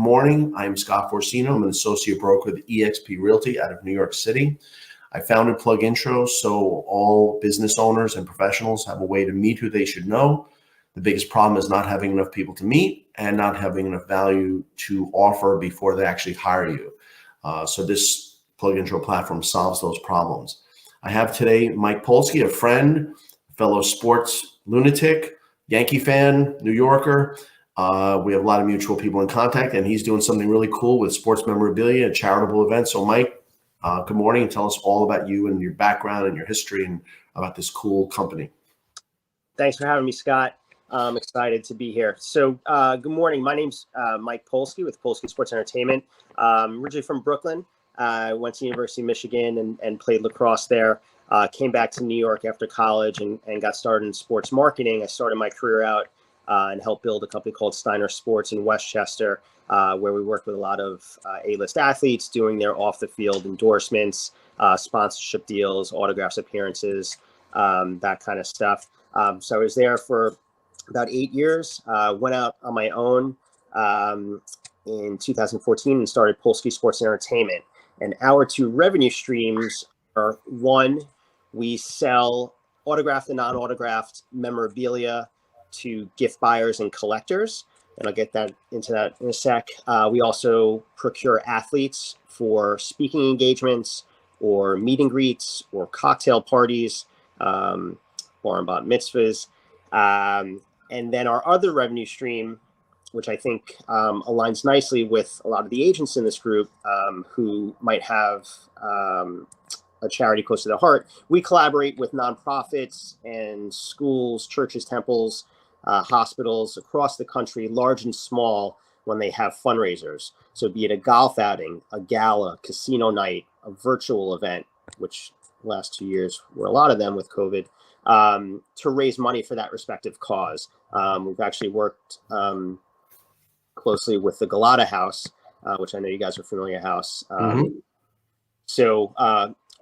morning. I'm Scott Forsino. I'm an associate broker with eXp Realty out of New York City. I founded PlugIntro so all business owners and professionals have a way to meet who they should know. The biggest problem is not having enough people to meet and not having enough value to offer before they actually hire you. So this PlugIntro platform solves those problems. I have today Mike Polsky, a friend, fellow sports lunatic, Yankee fan, New Yorker. We have a lot of mutual people in contact, and he's doing something really cool with sports memorabilia, a charitable event. So Mike, good morning, and tell us all about you and your background and your history and about this cool company. Thanks for having me, Scott. I'm excited to be here. So good morning. My name's Mike Polsky with Polsky Sports Entertainment. Originally from Brooklyn. I went to University of Michigan and played lacrosse there. Came back to New York after college and got started in sports marketing. I started my career out and helped build a company called Steiner Sports in Westchester, where we worked with a lot of A-list athletes doing their off-the-field endorsements, sponsorship deals, autographs, appearances, that kind of stuff. So I was there for about 8 years, went out on my own in 2014 and started Polsky Sports Entertainment. And our two revenue streams are, one, we sell autographed and non-autographed memorabilia to gift buyers and collectors. And I'll get into that in a sec. We also procure athletes for speaking engagements or meet and greets or cocktail parties, bar and bat mitzvahs. And then our other revenue stream, which I think aligns nicely with a lot of the agents in this group who might have a charity close to their heart. We collaborate with nonprofits and schools, churches, temples, hospitals across the country, large and small, when they have fundraisers. So be it a golf outing, a gala, casino night, a virtual event, which the last 2 years were a lot of them with COVID, to raise money for that respective cause. We've actually worked closely with the Galata House, which I know you guys are familiar house. So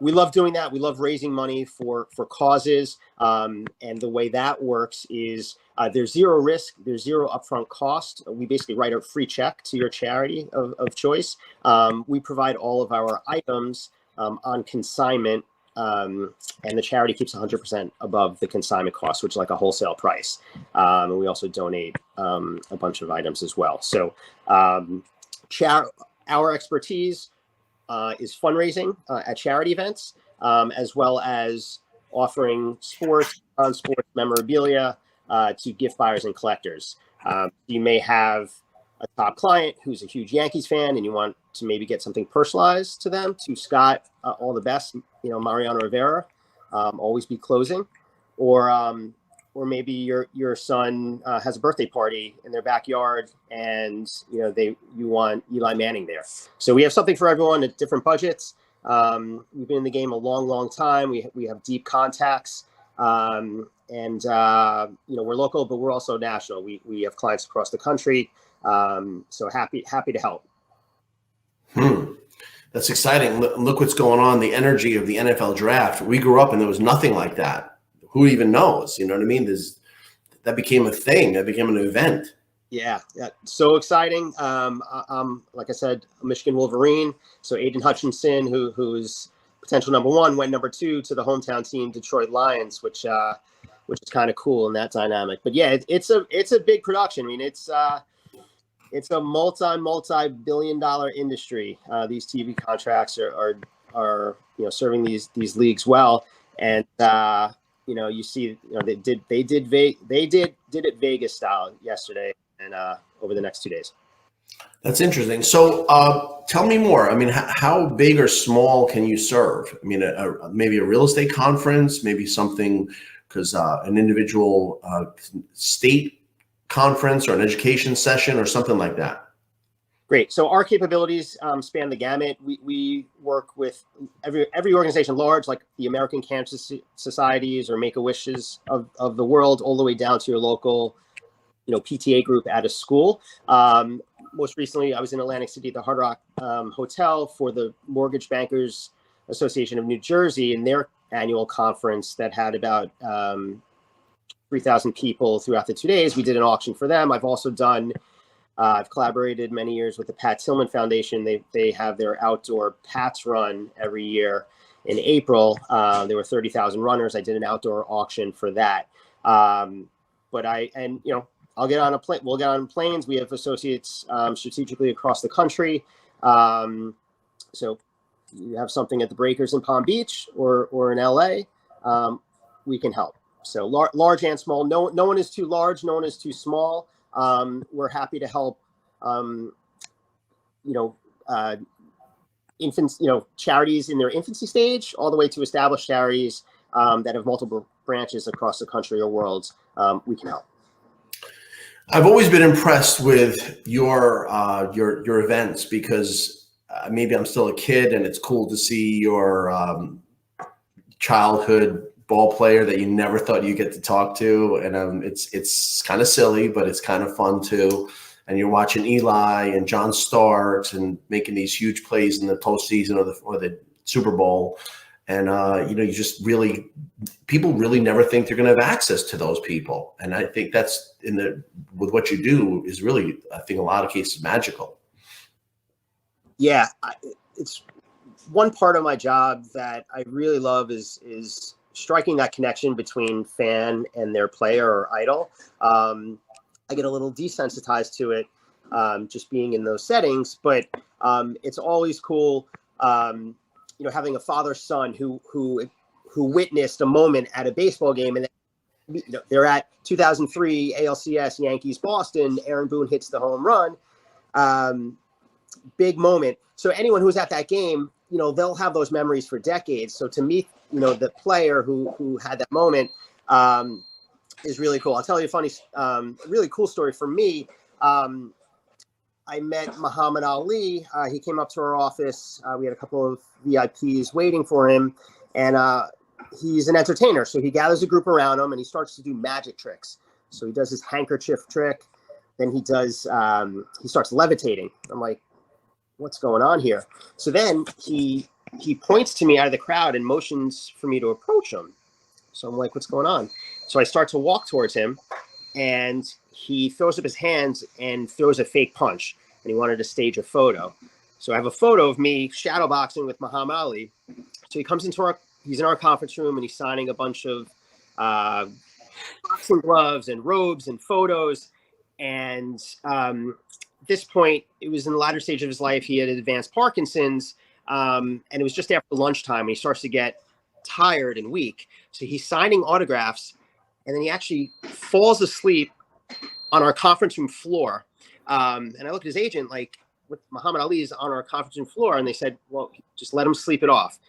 we love doing that. We love raising money for causes. And the way that works is there's zero risk, there's zero upfront cost. We basically write a free check to your charity of choice. We provide all of our items on consignment, and the charity keeps 100% above the consignment cost, which is like a wholesale price. And we also donate a bunch of items as well. So our expertise is fundraising at charity events, as well as offering sports, non-sports memorabilia to gift buyers and collectors. You may have a top client who's a huge Yankees fan and you want to maybe get something personalized to them. To Scott, all the best, Mariano Rivera, always be closing. Or maybe your son has a birthday party in their backyard and you want Eli Manning there. So we have something for everyone at different budgets. We've been in the game a long time. We have deep contacts, and we're local, but we're also national. We have clients across the country. So happy to help. That's exciting. Look what's going on. The energy of the NFL draft. We grew up and there was nothing like that. Who even knows? You know what I mean? That became a thing. That became an event. Yeah. So exciting. I'm, like I said, a Michigan Wolverine. So Aiden Hutchinson, who's potential number one, went number two to the hometown team, Detroit Lions, which is kind of cool in that dynamic. But yeah, it's a big production. I mean, it's a multi-billion-dollar industry. These TV contracts are serving these leagues well, and you see they did it Vegas style yesterday and over the next 2 days. That's interesting. So tell me more. I mean, how big or small can you serve? I mean, maybe a real estate conference, maybe something because an individual state conference or an education session or something like that. Great. So our capabilities span the gamut. We work with every organization large, like the American Cancer Societies or Make-A-Wishes of the world, all the way down to your local, PTA group at a school. Most recently, I was in Atlantic City at the Hard Rock Hotel for the Mortgage Bankers Association of New Jersey and their annual conference that had about 3,000 people throughout the 2 days. We did an auction for them. I've also done I've collaborated many years with the Pat Tillman Foundation. They have their outdoor Pats run every year in April. There were 30,000 runners. I did an outdoor auction for that. But I'll get on a plane. We'll get on planes. We have associates strategically across the country. So you have something at the Breakers in Palm Beach or in LA, we can help. So large and small. No one is too large. No one is too small. We're happy to help. Infants, charities in their infancy stage, all the way to established charities that have multiple branches across the country or world. We can help. I've always been impressed with your events because maybe I'm still a kid, and it's cool to see your childhood ball player that you never thought you'd get to talk to, and it's kind of silly, but it's kind of fun too. And you're watching Eli and John Starks and making these huge plays in the postseason or the Super Bowl, and you just really, people really never think they're going to have access to those people, and I think that's with what you do is really, I think, a lot of cases magical. Yeah, it's one part of my job that I really love is striking that connection between fan and their player or idol. I get a little desensitized to it, just being in those settings, but it's always cool, having a father-son who witnessed a moment at a baseball game, and they're at 2003 ALCS Yankees Boston. Aaron Boone hits the home run, big moment. So anyone who's at that game, they'll have those memories for decades. So to meet, the player who had that moment is really cool. I'll tell you a funny, really cool story for me. I met Muhammad Ali. He came up to our office. We had a couple of VIPs waiting for him, and he's an entertainer. So he gathers a group around him and he starts to do magic tricks. So he does his handkerchief trick. Then he starts levitating. I'm like, what's going on here? So then he points to me out of the crowd and motions for me to approach him. So I'm like, what's going on? So I start to walk towards him, and he throws up his hands and throws a fake punch, and he wanted to stage a photo. So I have a photo of me shadowboxing with Muhammad Ali. So he comes he's in our conference room, and he's signing a bunch of boxing gloves and robes and photos. And at this point, it was in the latter stage of his life. He had advanced Parkinson's, and it was just after lunchtime, and he starts to get tired and weak. So he's signing autographs, and then he actually falls asleep on our conference room floor. And I looked at his agent, like, Muhammad Ali is on our conference room floor, and they said, well, just let him sleep it off.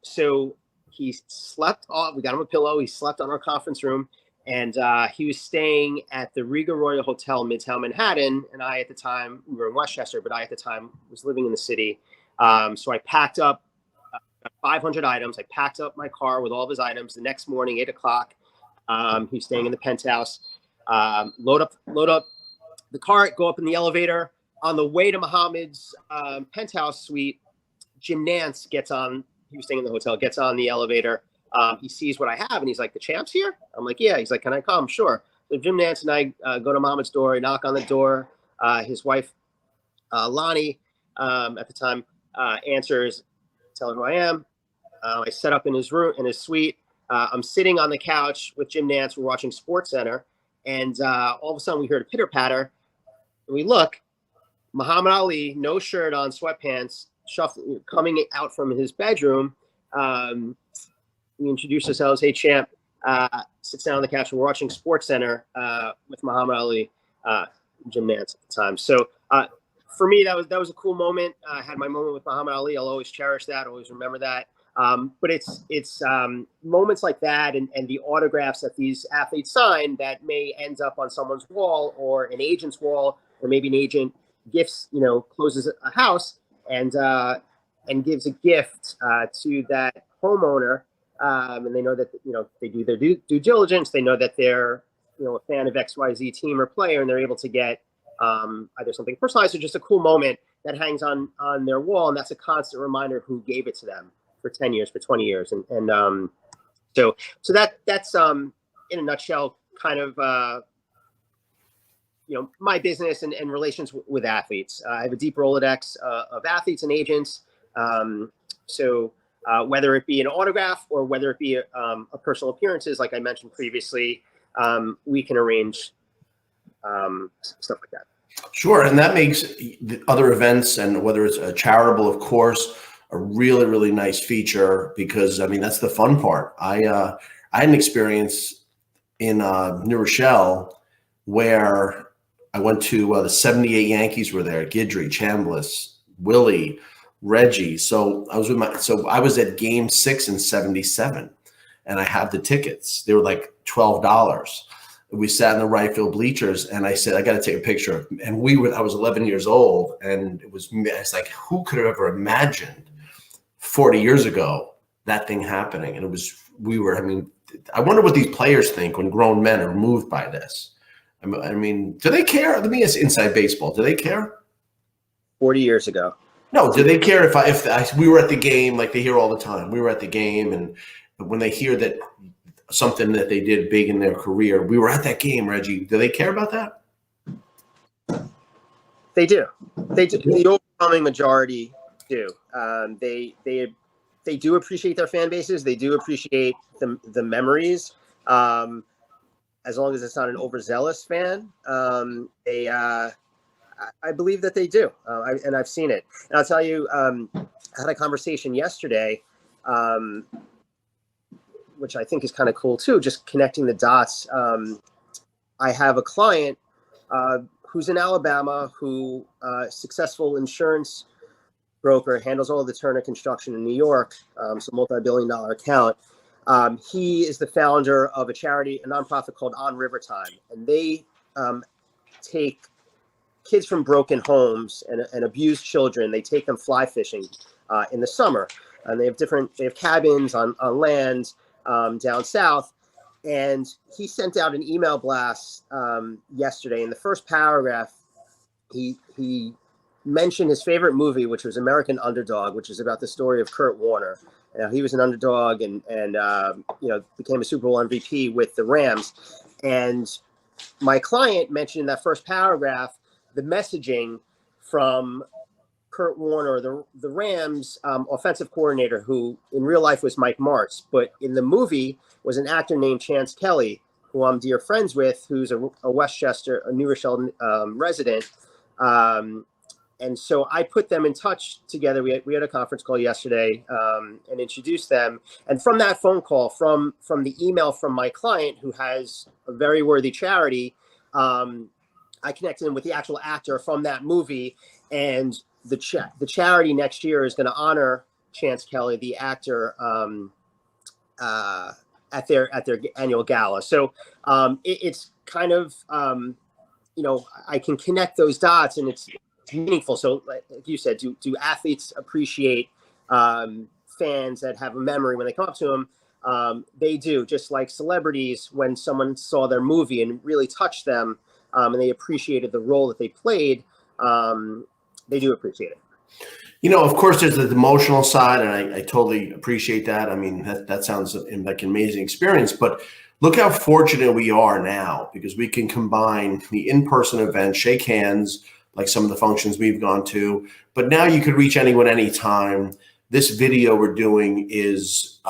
So he slept off. We got him a pillow. He slept on our conference room, and he was staying at the Riga Royal Hotel, Midtown Manhattan. And I, at the time, we were in Westchester, but I, at the time, was living in the city. So I packed up 500 items. I packed up my car with all of his items. The next morning, 8 o'clock, he's staying in the penthouse. Load up the car, go up in the elevator. On the way to Muhammad's penthouse suite, Jim Nance gets on. He was staying in the hotel, gets on the elevator. He sees what I have, and he's like, the champ's here? I'm like, yeah. He's like, can I come? Sure. So Jim Nance and I go to Muhammad's door. I knock on the door. His wife, Lonnie, at the time, answers, tell her who I am. I set up in his room, in his suite. I'm sitting on the couch with Jim Nance. We're watching SportsCenter, and all of a sudden we heard a pitter patter. And we look, Muhammad Ali, no shirt on, sweatpants, shuffling, coming out from his bedroom. We introduce ourselves. Hey, champ. Sits down on the couch. We're watching SportsCenter with Muhammad Ali, Jim Nance at the time. So for me, that was a cool moment. I had my moment with Muhammad Ali. I'll always cherish that. Always remember that. But it's moments like that and the autographs that these athletes sign that may end up on someone's wall or an agent's wall, or maybe an agent gifts, closes a house and gives a gift to that homeowner. And they know that, they do their due diligence. They know that they're, a fan of XYZ team or player, and they're able to get either something personalized or just a cool moment that hangs on their wall. And that's a constant reminder who gave it to them for 10 years, for 20 years. And so that's in a nutshell, kind of my business and relations with athletes. I have a deep Rolodex of athletes and agents. So whether it be an autograph or whether it be a personal appearances, like I mentioned previously, we can arrange stuff like that. Sure, and that makes the other events, and whether it's a charitable, of course, a really, really nice feature, because I mean that's the fun part. I had an experience in New Rochelle where I went to the '78 Yankees were there, Guidry, Chambliss, Willie, Reggie. So I was at Game 6 in '77, and I had the tickets. They were like $12. We sat in the right field bleachers, and I said, I got to take a picture. And I was 11 years old, and it's like, who could have ever imagined 40 years ago that thing happening? And I wonder what these players think when grown men are moved by this. I mean, do they care? Let me ask inside baseball. Do they care? 40 years ago. No, do they care if we were at the game, like they hear all the time? We were at the game, and when they hear that something that they did big in their career, we were at that game, Reggie. Do they care about that? They do. They do. The overwhelming majority do. They do appreciate their fan bases. They do appreciate the memories. As long as it's not an overzealous fan, I believe that they do. And I've seen it. And I'll tell you, I had a conversation yesterday, which I think is kind of cool too, just connecting the dots. I have a client who's in Alabama, who successful insurance broker, handles all of the Turner construction in New York, so multi-billion-dollar account. He is the founder of a charity, a nonprofit called On River Time, and they take kids from broken homes and abused children. They take them fly fishing in the summer, and they have cabins on land down south. And he sent out an email blast yesterday. In the first paragraph, he mentioned his favorite movie, which was American Underdog, which is about the story of Kurt Warner. He was an underdog and became a Super Bowl MVP with the Rams. And my client mentioned in that first paragraph the messaging from Kurt Warner, the Rams offensive coordinator, who in real life was Mike Martz, but in the movie was an actor named Chance Kelly, who I'm dear friends with, who's a Westchester, a New Rochelle resident. And so I put them in touch together. We had a conference call yesterday and introduced them. And from that phone call, from the email from my client, who has a very worthy charity, I connected him with the actual actor from that movie. And the charity next year is going to honor Chance Kelly, the actor, at their annual gala. So it's kind of I can connect those dots, and it's meaningful. So like you said, do athletes appreciate fans that have a memory when they come up to them? They do, just like celebrities, when someone saw their movie and really touched them, and they appreciated the role that they played, they do appreciate it. Of course, there's the emotional side, and I totally appreciate that. I mean, that sounds like an amazing experience, but look how fortunate we are now, because we can combine the in-person event, shake hands, like some of the functions we've gone to, but now you could reach anyone anytime. This video we're doing is,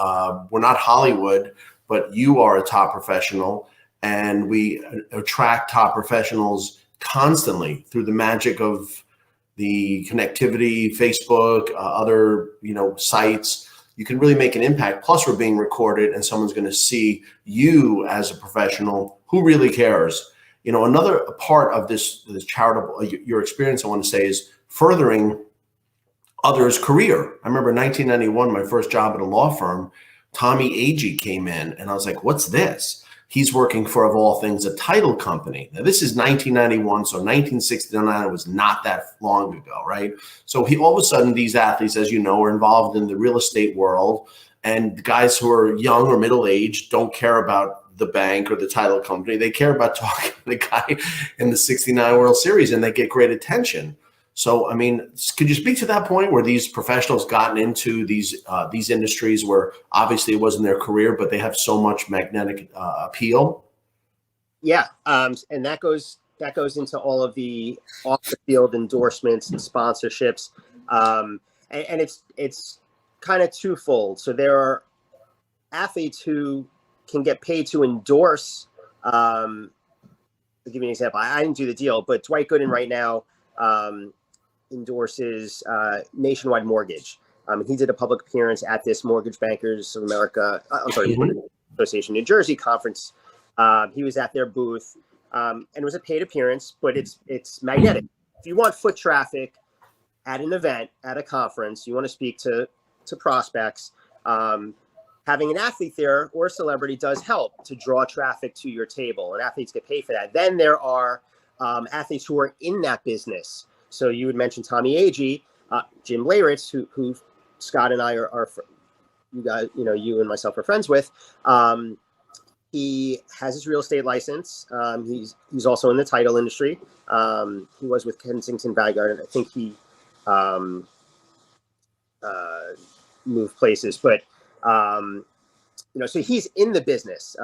we're not Hollywood, but you are a top professional, and we attract top professionals constantly through the magic of the connectivity, Facebook, other sites. You can really make an impact. Plus, we're being recorded, and someone's going to see you as a professional who really cares. Another part of this charitable your experience, I want to say, is furthering others' career. I remember in 1991, my first job at a law firm, Tommy Agee came in, and I was like, "What's this?" He's working for, of all things, a title company. Now, this is 1991, so 1969 was not that long ago, right? So all of a sudden, these athletes, as you know, are involved in the real estate world, and guys who are young or middle-aged don't care about the bank or the title company. They care about talking to the guy in the '69 World Series, and they get great attention. So, I mean, could you speak to that point where these professionals gotten into these industries where obviously it wasn't their career, but they have so much magnetic appeal? Yeah, and that goes that goes into all of the off the field endorsements and sponsorships. And it's kind of twofold. So there are athletes who can get paid to endorse. To give you an example, I didn't do the deal, but Dwight Gooden right now endorses Nationwide Mortgage. He did a public appearance at this Mortgage Bankers of America, Mortgage Association New Jersey conference. He was at their booth, and it was a paid appearance, but it's magnetic. If you want foot traffic at an event, at a conference, you want to speak to prospects, having an athlete there or a celebrity does help to draw traffic to your table, and athletes get paid for that. Then there are athletes who are in that business. So you would mention Tommy Agee, Jim Leyritz, who Scott and I are you guys, you and myself are friends with. He has his real estate license. He's also in the title industry. He was with Kensington Valley Garden. I think he moved places, but so he's in the business,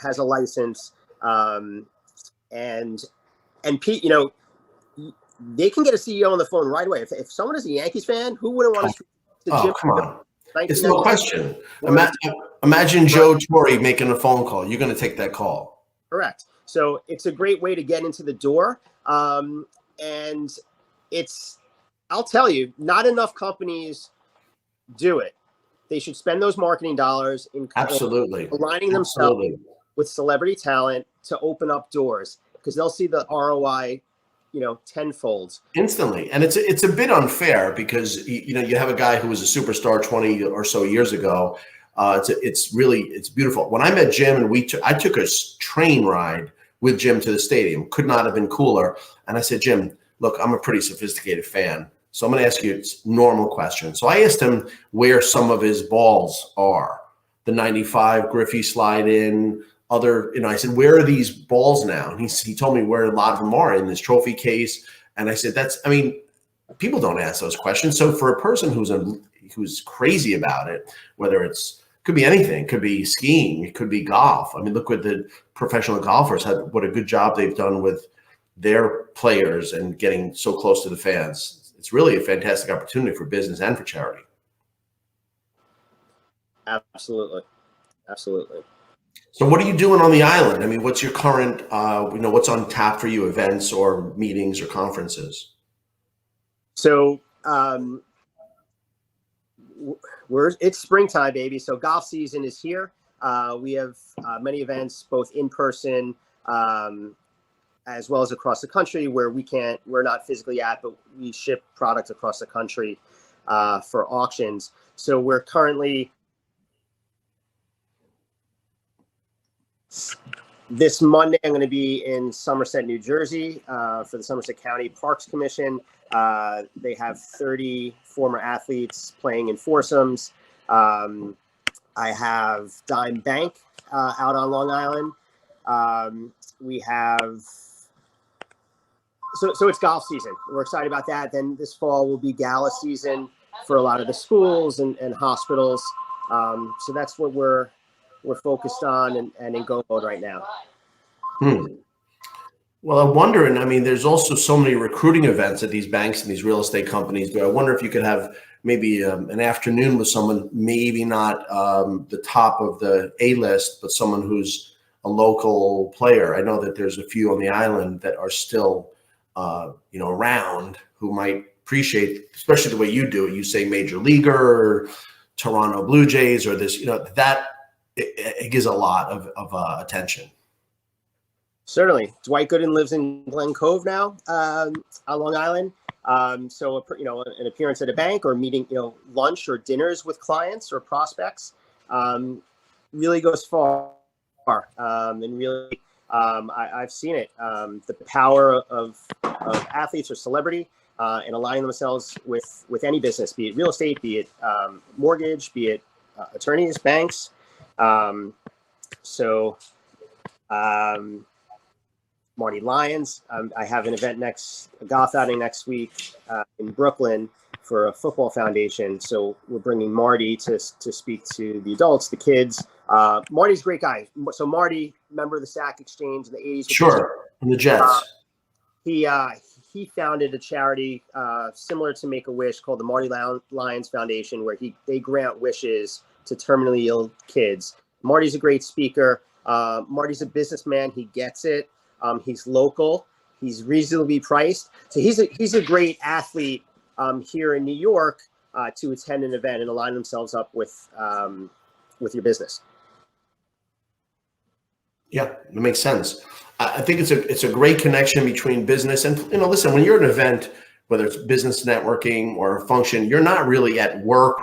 has a license, and Pete, they can get a CEO on the phone right away. If someone is a Yankees fan, who wouldn't want to speak to Jim? Come on. It's no question. Imagine Joe Torre making a phone call. You're going to take that call. Correct. So it's a great way to get into the door. And I'll tell you, not enough companies do it. They should spend those marketing dollars in aligning themselves with celebrity talent to open up doors, because they'll see the ROI, tenfold instantly. And it's a bit unfair because you have a guy who was a superstar 20 or so years ago. It's beautiful. When I met Jim and I took a train ride with Jim to the stadium, could not have been cooler. And I said, Jim, look, I'm a pretty sophisticated fan, so I'm going to ask you a normal question. So I asked him where some of his balls are. The 95 Griffey slide in, I said, where are these balls now? And he told me where a lot of them are in this trophy case. And I said, people don't ask those questions. So for a person who's crazy about it, whether could be anything, could be skiing, it could be golf. Look what the professional golfers what a good job they've done with their players and getting so close to the fans. It's really a fantastic opportunity for business and for charity. Absolutely. So what are you doing on the island? What's your current, what's on tap for you, events or meetings or conferences? So it's springtime, baby. So golf season is here. We have many events, both in person as well as across the country, where we're not physically at, but we ship products across the country for auctions. So we're currently, this Monday, I'm going to be in Somerset, New Jersey for the Somerset County Parks Commission. They have 30 former athletes playing in foursomes. I have Dime Bank out on Long Island. We have, so it's golf season. We're excited about that. Then this fall will be gala season for a lot of the schools and hospitals. So that's what we're focused on and in go mode right now. Well, I'm wondering, there's also so many recruiting events at these banks and these real estate companies, but I wonder if you could have maybe an afternoon with someone, maybe not the top of the A list, but someone who's a local player. I know that there's a few on the island that are still, around, who might appreciate, especially the way you do it. You say major leaguer, or Toronto Blue Jays, or this, that it gives a lot of attention. Certainly. Dwight Gooden lives in Glen Cove now on Long Island. So, an appearance at a bank or meeting, lunch or dinners with clients or prospects really goes far. And really, I've seen it. The power of athletes or celebrity and aligning themselves with any business, be it real estate, be it mortgage, be it attorneys, banks. Marty Lyons. I have an event a golf outing next week in Brooklyn for a football foundation. So we're bringing Marty to speak to the adults, the kids. Marty's a great guy. So Marty, member of the SAC Exchange in the 80s. Sure. And the Jets. He founded a charity similar to Make-A-Wish called the Marty Lyons Foundation, where they grant wishes to terminally ill kids. Marty's a great speaker. Marty's a businessman. He gets it. He's local. He's reasonably priced. So he's a great athlete here in New York to attend an event and align themselves up with your business. Yeah, it makes sense. I think it's a great connection between business and, listen, when you're at an event, whether it's business networking or a function, you're not really at work.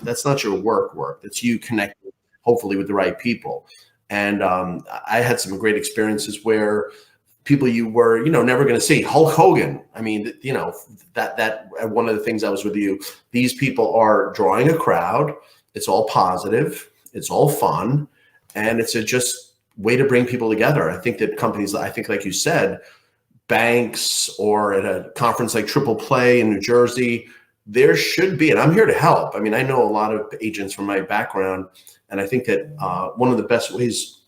That's not your work. That's you connecting, hopefully, with the right people. And I had some great experiences where people you were, never going to see. Hulk Hogan. I mean, that one of the things I was with you, these people are drawing a crowd. It's all positive. It's all fun. And it's a just way to bring people together. I think that companies, like you said, banks or at a conference like Triple Play in New Jersey, there should be, and I'm here to help. I mean, I know a lot of agents from my background, and I think that one of the best ways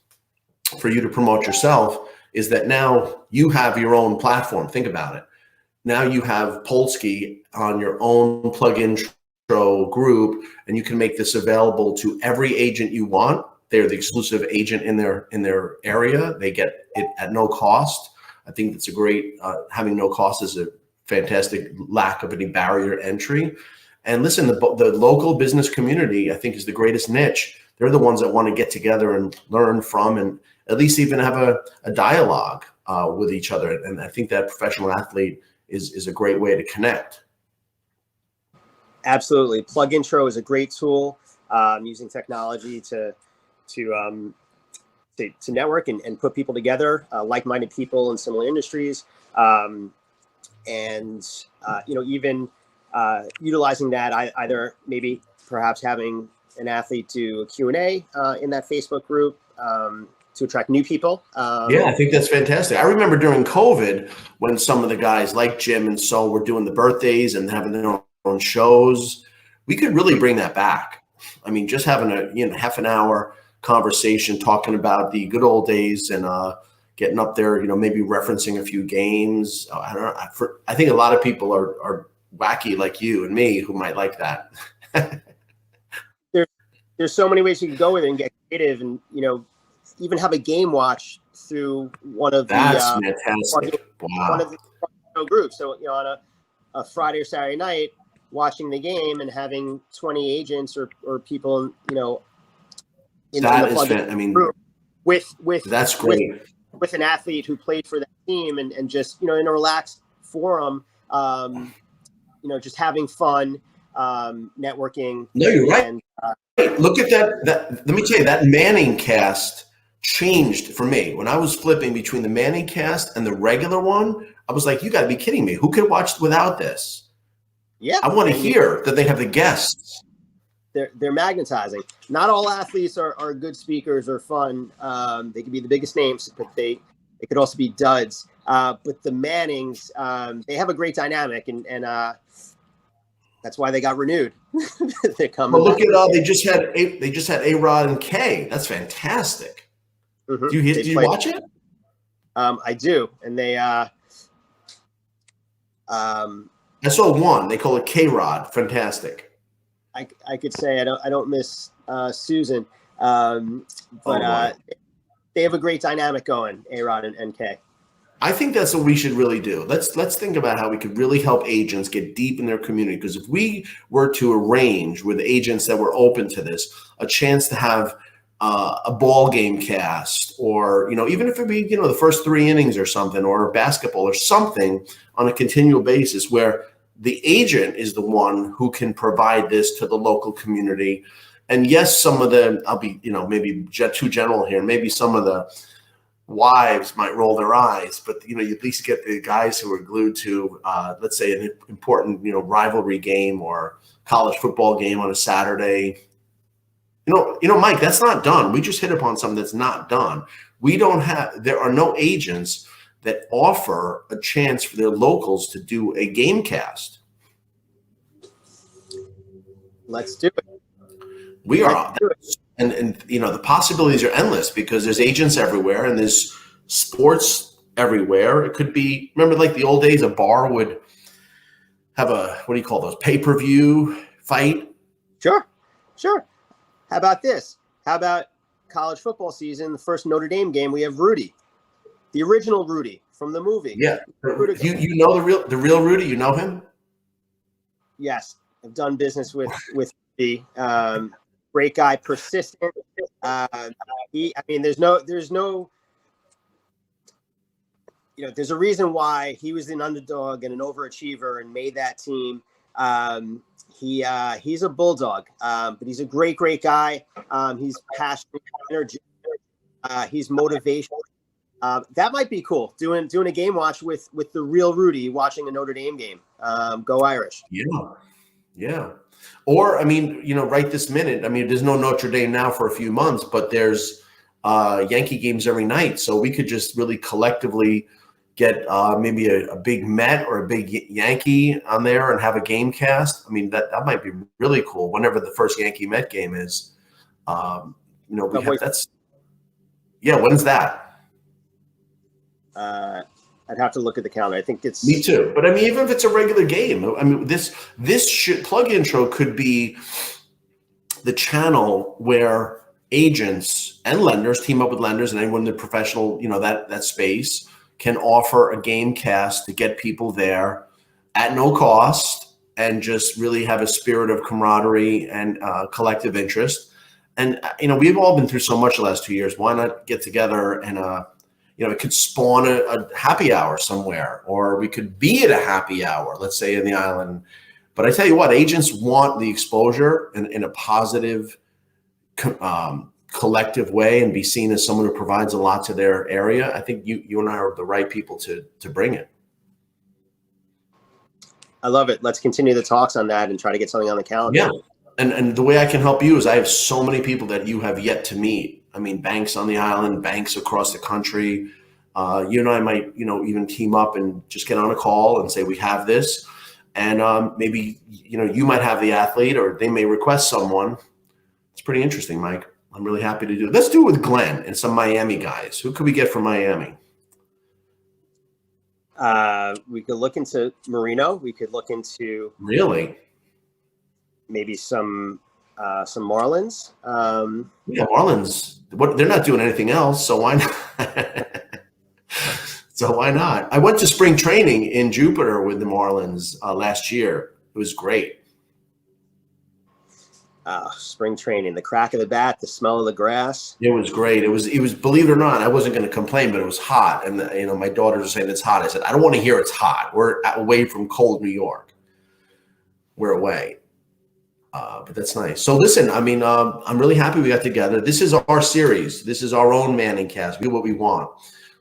for you to promote yourself is that now you have your own platform. Think about it. Now you have Polsky on your own PlugIntro group, and you can make this available to every agent you want. They're the exclusive agent in their area. They get it at no cost. I think it's a great, having no cost is a fantastic lack of any barrier entry. And listen, the local business community, I think, is the greatest niche. They're the ones that want to get together and learn from, and at least even have a dialogue with each other. And I think that professional athlete is a great way to connect. Absolutely. PlugIntro is a great tool, using technology to network and put people together, like-minded people in similar industries. Even utilizing that, either maybe perhaps having an athlete do a Q&A in that Facebook group to attract new people. Yeah, I think that's fantastic. I remember during COVID when some of the guys like Jim and so were doing the birthdays and having their own shows. We could really bring that back. I mean, just having a half an hour conversation talking about the good old days and getting up there, maybe referencing a few games. I don't know. I think a lot of people are wacky like you and me who might like that. There's so many ways you can go with it and get creative, and even have a game watch through one of fantastic. Wow. One of the groups. So on a Friday or Saturday night, watching the game and having 20 agents or people in the group with that's great. With an athlete who played for that team and just in a relaxed forum, just having fun, networking. No, you're right. And, look at that. Let me tell you, that Manning cast changed for me. When I was flipping between the Manning cast and the regular one, I was like, you got to be kidding me. Who could watch without this? Yeah. I want to hear that they have the guests. They're magnetizing. Not all athletes are good speakers or fun. They can be the biggest names, but they could also be duds. But the Mannings, they have a great dynamic, and that's why they got renewed. They're coming. Well, look at they just had A-Rod and K. That's fantastic. Mm-hmm. Did you watch it? I do, and they. I saw one. They call it K-Rod. Fantastic. I could say I don't miss Susan, but they have a great dynamic going, A-Rod and K. I think that's what we should really do. Let's think about how we could really help agents get deep in their community. Because if we were to arrange with agents that were open to this, a chance to have a ball game cast, or even if it be the first 3 innings or something, or basketball or something on a continual basis, where the agent is the one who can provide this to the local community. And yes, some of I'll be maybe too general here. Maybe some of the wives might roll their eyes, but you at least get the guys who are glued to, let's say, an important rivalry game or college football game on a Saturday. Mike, that's not done. We just hit upon something that's not done. There are no agents that offer a chance for their locals to do a game cast. Let's do it. We are. And the possibilities are endless because there's agents everywhere, and there's sports everywhere. It could be, remember like the old days, a bar would have a, what do you call those, pay-per-view fight? Sure. How about this? How about college football season, the first Notre Dame game, we have Rudy, the original Rudy from the movie. Yeah. You know the real Rudy, you know him? Yes. I've done business with Rudy. Great guy, persistent. There's no, there's a reason why he was an underdog and an overachiever and made that team. He's a bulldog, but he's a great guy. He's passionate, energetic. He's motivational. That might be cool. Doing a game watch with the real Rudy watching a Notre Dame game. Go Irish. Yeah. Or, right this minute, there's no Notre Dame now for a few months, but there's Yankee games every night. So we could just really collectively get maybe a big Met or a big Yankee on there and have a game cast. That might be really cool whenever the first Yankee Met game is. When's that? I'd have to look at the calendar. I think it's me too. But even if it's a regular game, this PlugIntro could be the channel where agents and lenders team up with lenders and anyone in the professional, that space can offer a game cast to get people there at no cost and just really have a spirit of camaraderie and collective interest. And, we've all been through so much the last 2 years. Why not get together and, it could spawn a happy hour somewhere, or we could be at a happy hour, let's say in the island. But I tell you what, agents want the exposure in a positive, collective way and be seen as someone who provides a lot to their area. I think you and I are the right people to bring it. I love it. Let's continue the talks on that and try to get something on the calendar. Yeah. And the way I can help you is I have so many people that you have yet to meet. Banks on the island, banks across the country. You and I might, even team up and just get on a call and say, we have this. And maybe, you might have the athlete or they may request someone. It's pretty interesting, Mike. I'm really happy to do it. Let's do it with Glenn and some Miami guys. Who could we get from Miami? We could look into Marino. We could look into maybe some Marlins. Marlins. They're not doing anything else, so why not? I went to spring training in Jupiter with the Marlins last year. It was great. Spring training, the crack of the bat, the smell of the grass. It was great. It was. Believe it or not, I wasn't going to complain, but it was hot, and my daughters were saying it's hot. I said I don't want to hear it's hot. We're away from cold New York. We're away. But that's nice. So listen, I'm really happy we got together. This is our series. This is our own Manning cast. We do what we want.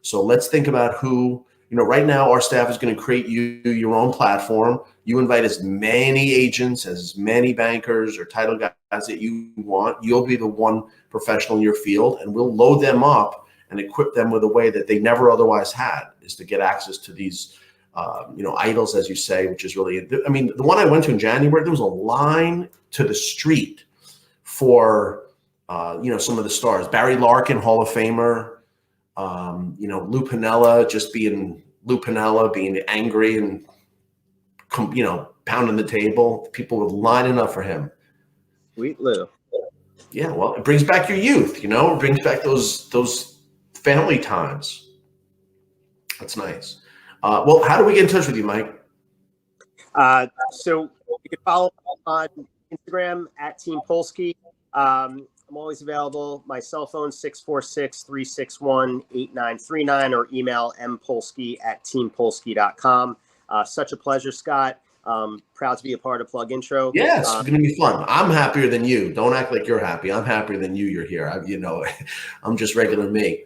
So let's think about who, right now our staff is going to create you your own platform. You invite as many agents, as many bankers or title guys that you want. You'll be the one professional in your field, and we'll load them up and equip them with a way that they never otherwise had, is to get access to these idols, as you say, which is really, the one I went to in January, there was a line to the street for, some of the stars. Barry Larkin, Hall of Famer, Lou Piniella, just being Lou Piniella, being angry and, pounding the table. People were lining up for him. Sweet Lou. Yeah, well, it brings back your youth, it brings back those family times. That's nice. Well, how do we get in touch with you, Mike? So you can follow on Instagram at Team Polsky. I'm always available. My cell phone, 646-361-8939, or email mpolsky@teampolsky.com. Such a pleasure, Scott. Proud to be a part of PlugIntro. Yes, it's going to be fun. I'm happier than you. Don't act like you're happy. I'm happier than you. You're here. I'm just regular me.